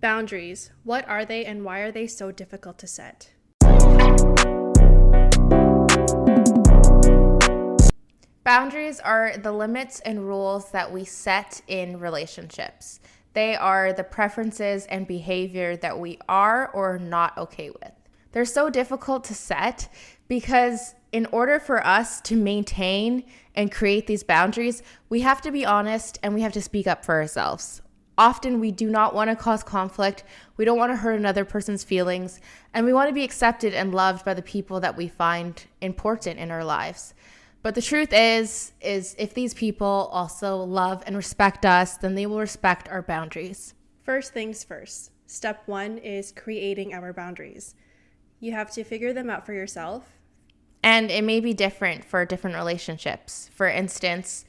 Boundaries. What are they and why are they so difficult to set? Boundaries are the limits and rules that we set in relationships. They are the preferences and behavior that we are or not okay with. They're so difficult to set because in order for us to maintain and create these boundaries, we have to be honest and we have to speak up for ourselves. Often we do not want to cause conflict. We don't want to hurt another person's feelings, and we want to be accepted and loved by the people that we find important in our lives. But the truth is if these people also love and respect us, then they will respect our boundaries. First things first. Step one is creating our boundaries. You have to figure them out for yourself. And it may be different for different relationships. For instance,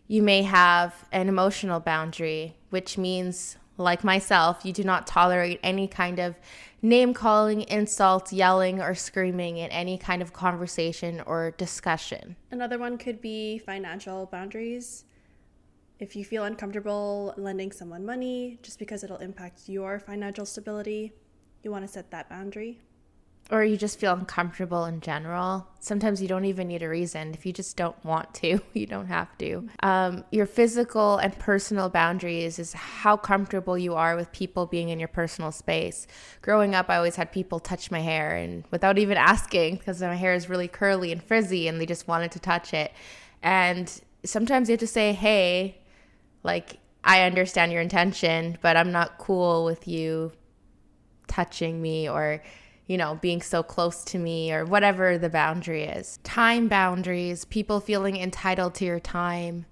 you may have an emotional boundary, which means, like myself, you do not tolerate any kind of name calling, insults, yelling, or screaming in any kind of conversation or discussion. Another one could be financial boundaries. If you feel uncomfortable lending someone money just because it'll impact your financial stability, you want to set that boundary. Or you just feel uncomfortable in general. Sometimes you don't even need a reason. If you just don't want to, you don't have to. Your physical and personal boundaries is how comfortable you are with people being in your personal space. Growing up, I always had people touch my hair, and without even asking, because my hair is really curly and frizzy and they just wanted to touch it. And sometimes you have to say, hey, like, I understand your intention, but I'm not cool with you touching me or being so close to me, or whatever the boundary is. Time boundaries, people feeling entitled to your time.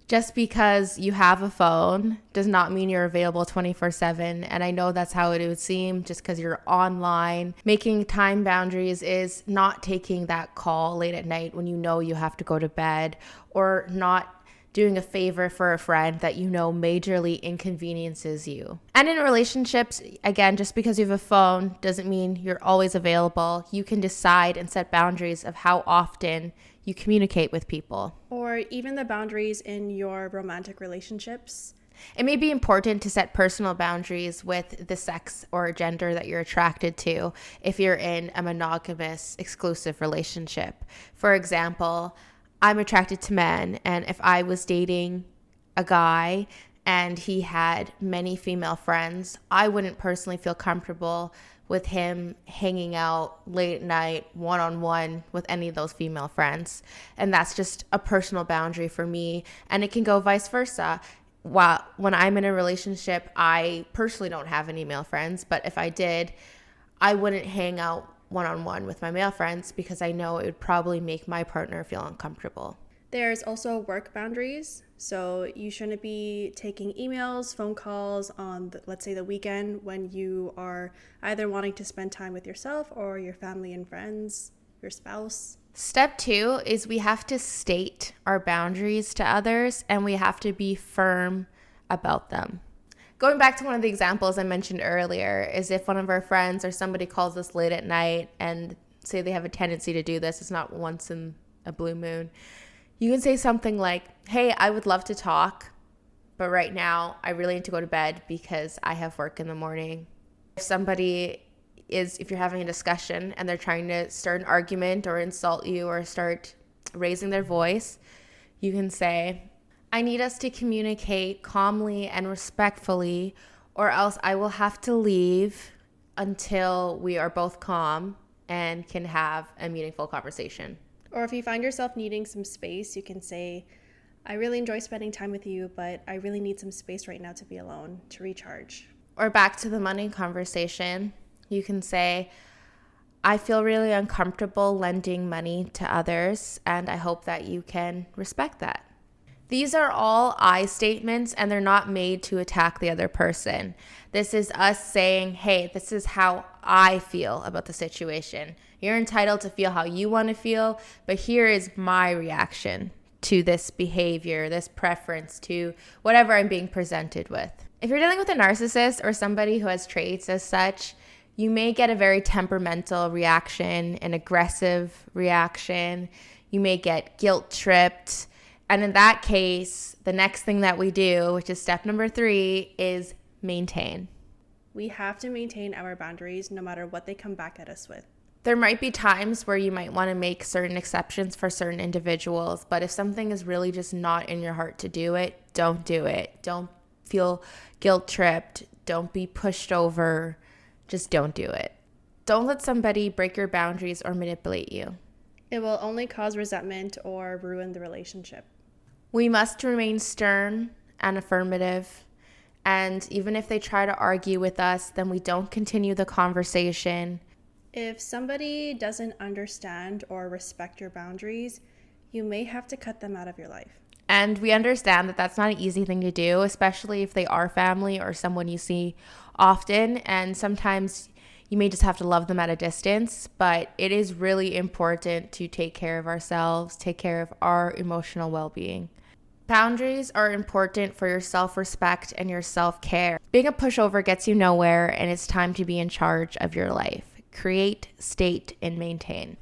Just because you have a phone does not mean you're available 24/7. And I know that's how it would seem just because you're online. Making time boundaries is not taking that call late at night when you know you have to go to bed, or not doing a favor for a friend that you know majorly inconveniences you. And in relationships, again, just because you have a phone doesn't mean you're always available. You can decide and set boundaries of how often you communicate with people. Or even the boundaries in your romantic relationships. It may be important to set personal boundaries with the sex or gender that you're attracted to if you're in a monogamous, exclusive relationship. For example, I'm attracted to men, and if I was dating a guy and he had many female friends, I wouldn't personally feel comfortable with him hanging out late at night one-on-one with any of those female friends. And that's just a personal boundary for me, and it can go vice versa. When I'm in a relationship, I personally don't have any male friends, but if I did, I wouldn't hang out one-on-one with my male friends because I know it would probably make my partner feel uncomfortable. There's also work boundaries. So you shouldn't be taking emails, phone calls on, let's say, the weekend when you are either wanting to spend time with yourself or your family and friends, your spouse. Step 2 is we have to state our boundaries to others, and we have to be firm about them. Going back to one of the examples I mentioned earlier is if one of our friends or somebody calls us late at night and say they have a tendency to do this, it's not once in a blue moon, you can say something like, hey, I would love to talk, but right now I really need to go to bed because I have work in the morning. If you're having a discussion and they're trying to start an argument or insult you or start raising their voice, you can say, I need us to communicate calmly and respectfully, or else I will have to leave until we are both calm and can have a meaningful conversation. Or if you find yourself needing some space, you can say, I really enjoy spending time with you, but I really need some space right now to be alone, to recharge. Or back to the money conversation, you can say, I feel really uncomfortable lending money to others, and I hope that you can respect that. These are all I statements, and they're not made to attack the other person. This is us saying, hey, this is how I feel about the situation. You're entitled to feel how you want to feel, but here is my reaction to this behavior, this preference, to whatever I'm being presented with. If you're dealing with a narcissist or somebody who has traits as such, you may get a very temperamental reaction, an aggressive reaction. You may get guilt tripped. And in that case, the next thing that we do, which is step number 3, is maintain. We have to maintain our boundaries no matter what they come back at us with. There might be times where you might want to make certain exceptions for certain individuals, but if something is really just not in your heart to do it, don't do it. Don't feel guilt tripped. Don't be pushed over. Just don't do it. Don't let somebody break your boundaries or manipulate you. It will only cause resentment or ruin the relationship. We must remain stern and affirmative. And even if they try to argue with us, then we don't continue the conversation. If somebody doesn't understand or respect your boundaries, you may have to cut them out of your life. And we understand that that's not an easy thing to do, especially if they are family or someone you see often. And sometimes you may just have to love them at a distance, but it is really important to take care of ourselves, take care of our emotional well-being. Boundaries are important for your self-respect and your self-care. Being a pushover gets you nowhere, and it's time to be in charge of your life. Create, state, and maintain.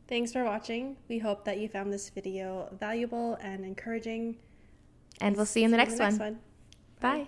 Thanks for watching. We hope that you found this video valuable and encouraging. And we'll see you in the next one. Bye.